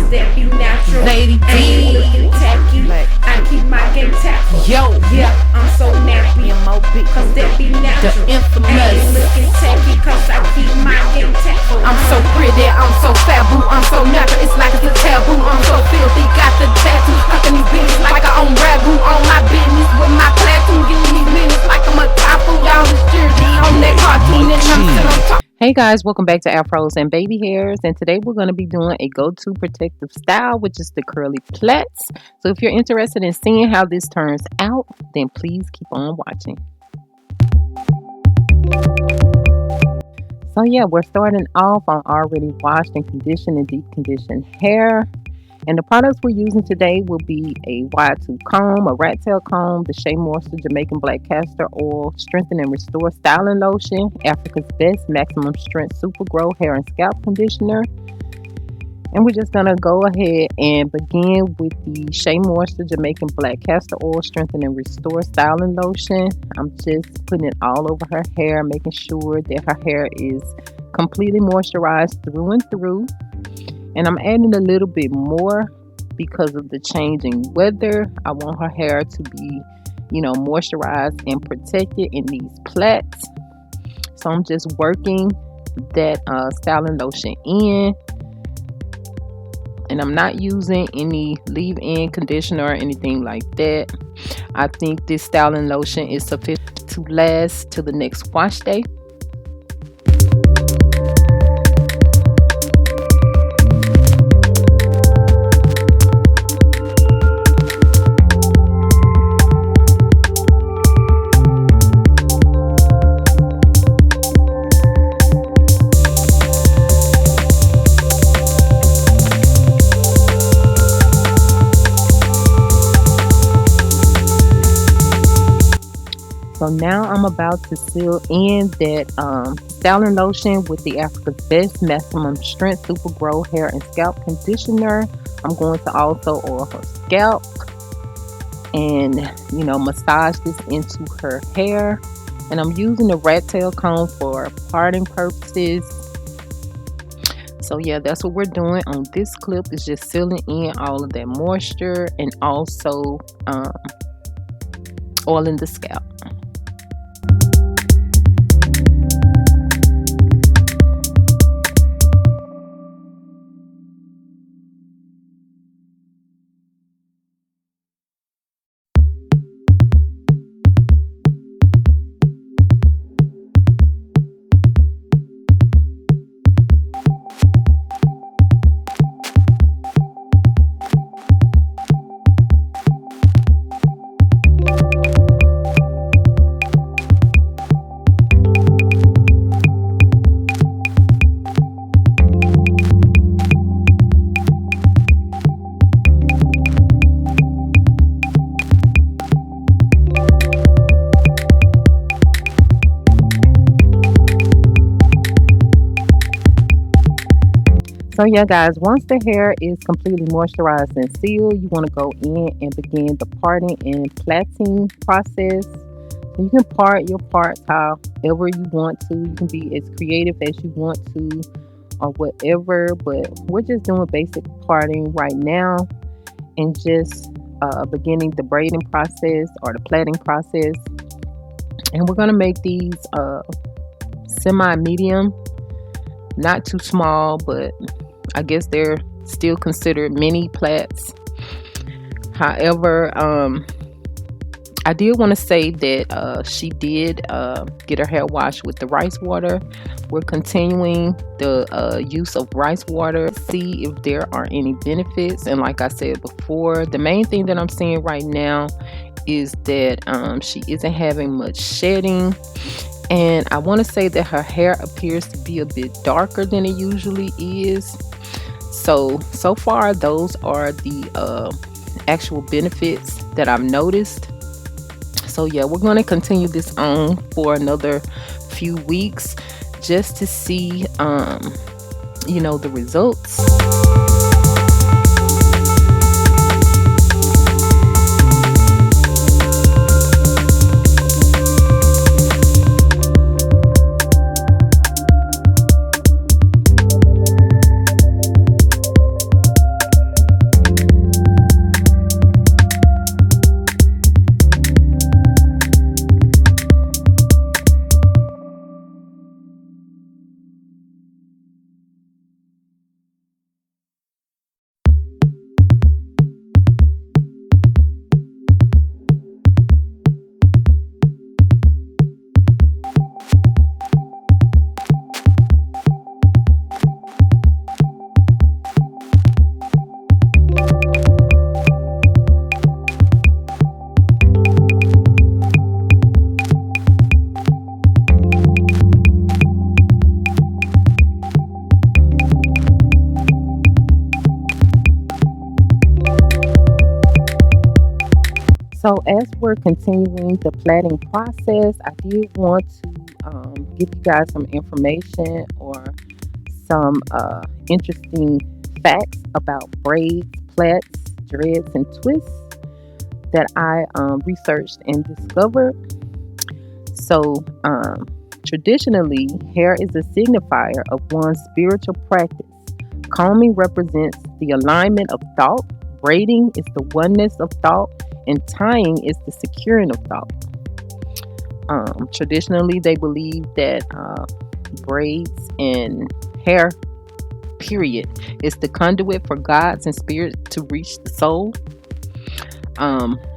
cause that be natural. Lady I ain't D. looking tacky. I keep my game tactful. Yo. Yeah, I'm so nappy. M.O.B. Cause that be natural. The infamous. I ain't looking tacky cause I keep my game tactful. I'm so pretty, I'm so fat, boo. I'm so natural, it's like it's a taboo. I'm so filthy, got the tattoo stuck in these bitches like I own ragu. On my business with my platoon, getting these minutes like I'm a typhoon. Y'all this jersey on that cartoon and I'm still on top. Hey guys, welcome back to Afros and Baby Hairs, and today we're going to be doing a go-to protective style, which is the curly plaits. So if you're interested in seeing how this turns out, then please keep on watching. So yeah, we're starting off on already washed and conditioned and deep conditioned hair. And the products we're using today will be a wide tooth comb, a rat tail comb, the Shea Jamaican black castor oil, strengthen and restore styling lotion, Africa's best maximum strength super grow hair and scalp conditioner. And we're just gonna go ahead and begin with the Shea Jamaican black castor oil, strengthen and restore styling lotion. I'm just putting it all over her hair, making sure that her hair is completely moisturized through and through. And I'm adding a little bit more because of the changing weather. I want her hair to be, moisturized and protected in these plaits. So I'm just working that styling lotion in. And I'm not using any leave-in conditioner or anything like that. I think this styling lotion is sufficient to last till the next wash day. So now I'm about to seal in that styling lotion with the Africa's best maximum strength super grow hair and scalp conditioner. I'm going to also oil her scalp and massage this into her hair. And I'm using the rat tail comb for parting purposes. So yeah, that's what we're doing on this clip, is just sealing in all of that moisture and also oiling the scalp. So yeah guys, once the hair is completely moisturized and sealed, you want to go in and begin the parting and plaiting process. So you can part your parts however you want to. You can be as creative as you want to or whatever, but we're just doing basic parting right now and just beginning the braiding process or the plaiting process. And we're going to make these semi-medium, not too small, but I guess they're still considered mini plaits. However, I did want to say that she did get her hair washed with the rice water. We're continuing the use of rice water, see if there are any benefits. And like I said before, the main thing that I'm seeing right now is that she isn't having much shedding. And I want to say that her hair appears to be a bit darker than it usually is. So far, those are the actual benefits that I've noticed. So yeah, we're going to continue this on for another few weeks just to see, the results. So as we're continuing the plaiting process, I did want to give you guys some information or some interesting facts about braids, plaits, dreads, and twists that I researched and discovered. So, traditionally, hair is a signifier of one's spiritual practice. Combing represents the alignment of thought, braiding is the oneness of thought, and tying is the securing of thought. Traditionally, they believe that braids and hair, period, is the conduit for gods and spirit to reach the soul.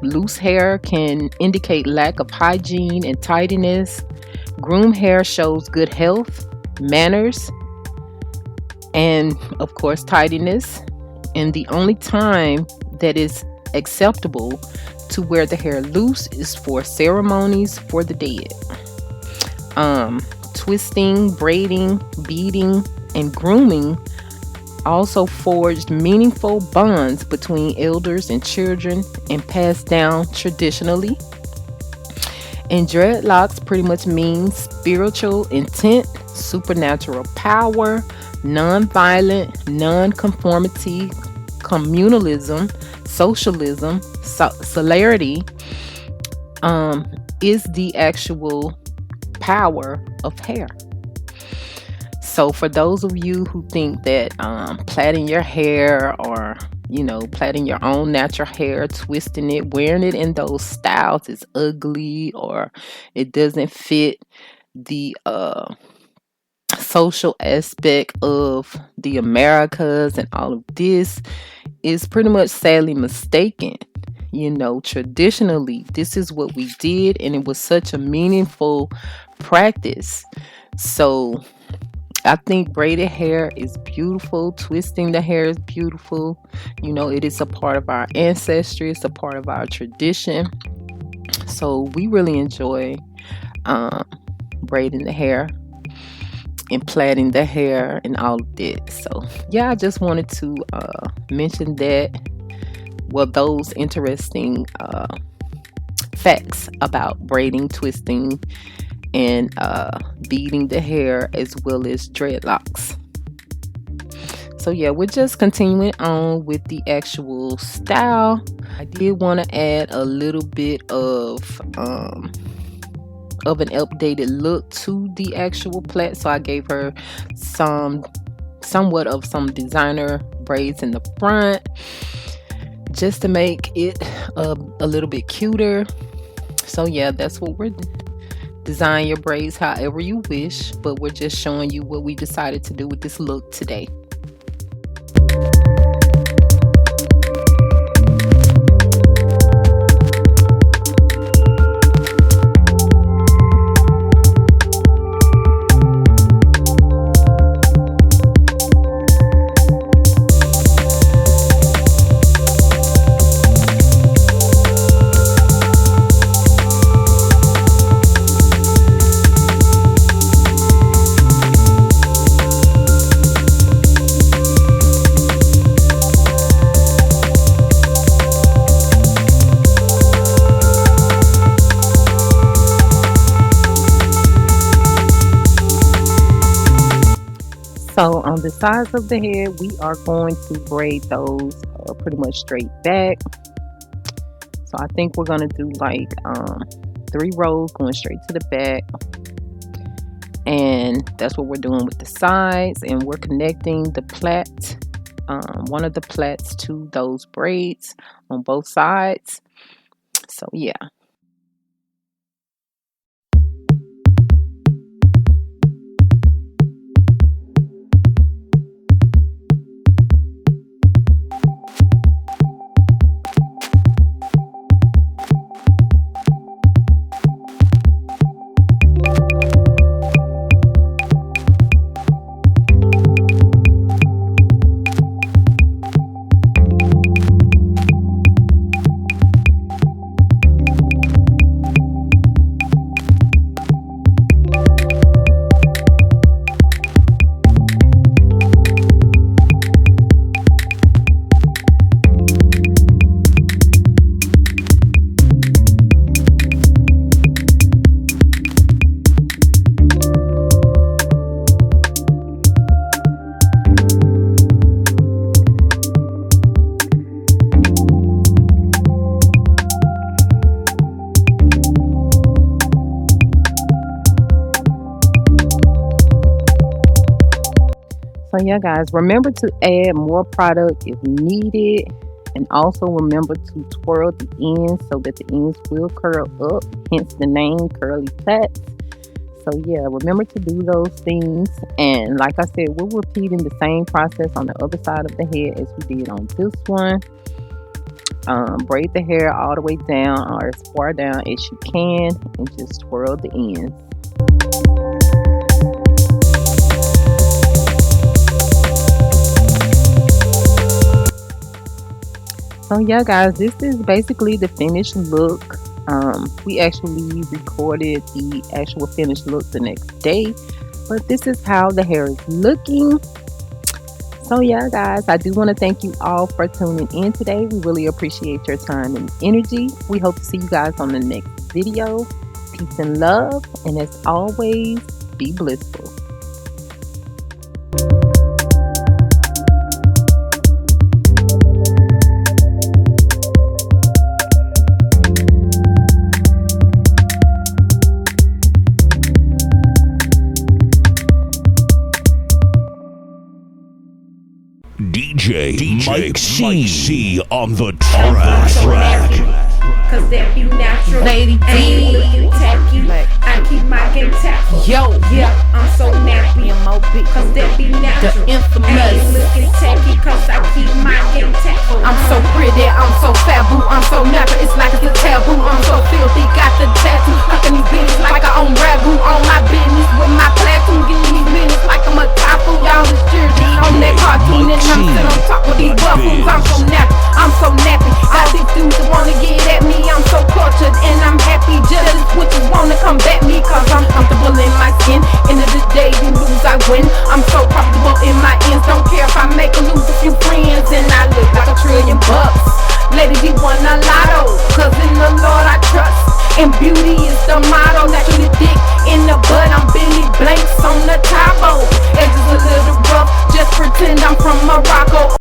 Loose hair can indicate lack of hygiene and tidiness. Groomed hair shows good health, manners, and of course, tidiness. And the only time that is acceptable to wear the hair loose is for ceremonies for the dead. Twisting, braiding, beading, and grooming also forged meaningful bonds between elders and children and passed down traditionally. And dreadlocks pretty much means spiritual intent, supernatural power, non-violent, non-conformity, communalism, socialism, celerity is the actual power of hair. So for those of you who think that plaiting your hair or plaiting your own natural hair, twisting it, wearing it in those styles is ugly or it doesn't fit the social aspect of the Americas and all of this is pretty much sadly mistaken. Traditionally, this is what we did, and it was such a meaningful practice. So I think braided hair is beautiful. Twisting the hair is beautiful. It is a part of our ancestry. It's a part of our tradition. So we really enjoy braiding the hair and plaiting the hair and all of this. So yeah, I just wanted to mention that. Well, those interesting facts about braiding, twisting, and beading the hair as well as dreadlocks. So yeah, we're just continuing on with the actual style. I did want to add a little bit of an updated look to the actual plait. So I gave her somewhat of some designer braids in the front just to make it a little bit cuter. So yeah, that's what we're doing. Design your braids however you wish, but we're just showing you what we decided to do with this look today. So on the sides of the head, we are going to braid those pretty much straight back. So I think we're going to do like 3 rows going straight to the back. And that's what we're doing with the sides. And we're connecting the plait, one of the plaits to those braids on both sides. So yeah. So yeah, guys, remember to add more product if needed. And also remember to twirl the ends so that the ends will curl up, hence the name curly plaits. So yeah, remember to do those things. And like I said, we're repeating the same process on the other side of the head as we did on this one. Braid the hair all the way down or as far down as you can and just twirl the ends. So yeah, guys, this is basically the finished look. We actually recorded the actual finished look the next day, but this is how the hair is looking. So yeah, guys, I do want to thank you all for tuning in today. We really appreciate your time and energy. We hope to see you guys on the next video. Peace and love, and as always, be blissful. DJ Mike C on the track. Cause that be natural. Lady I ain't D. looking tacky. I keep my game tactful. Yo, Yeah, I'm so nappy. M.O.B. Cause that be The natural. I ain't infamous. looking tacky. Cause I keep my game tactful. I'm so pretty, I'm so fat, boo, I'm so natural, it's like it's a taboo. I'm so filthy, got the tattoo, fucking these bitches like I own ragu. On my business with my platoon, getting these minutes like I'm a typhoon. Y'all is jersey on that cartoon, and I'm sitting on top of these buffaloes. I'm so natural, I'm so nappy. All these dudes that wanna get at me, I'm so cultured and I'm happy. Jealous witches wanna come back me, cause I'm comfortable in my skin. End of the day, you lose, I win. I'm so profitable in my ends, don't care if I make or lose a few friends. And I look like $1 trillion. Lady, we won a lotto, cause in the Lord I trust. And beauty is the motto. Naturally thick in the bud, I'm Billy Blanks on the top. Edges a little rough, just pretend I'm from Morocco.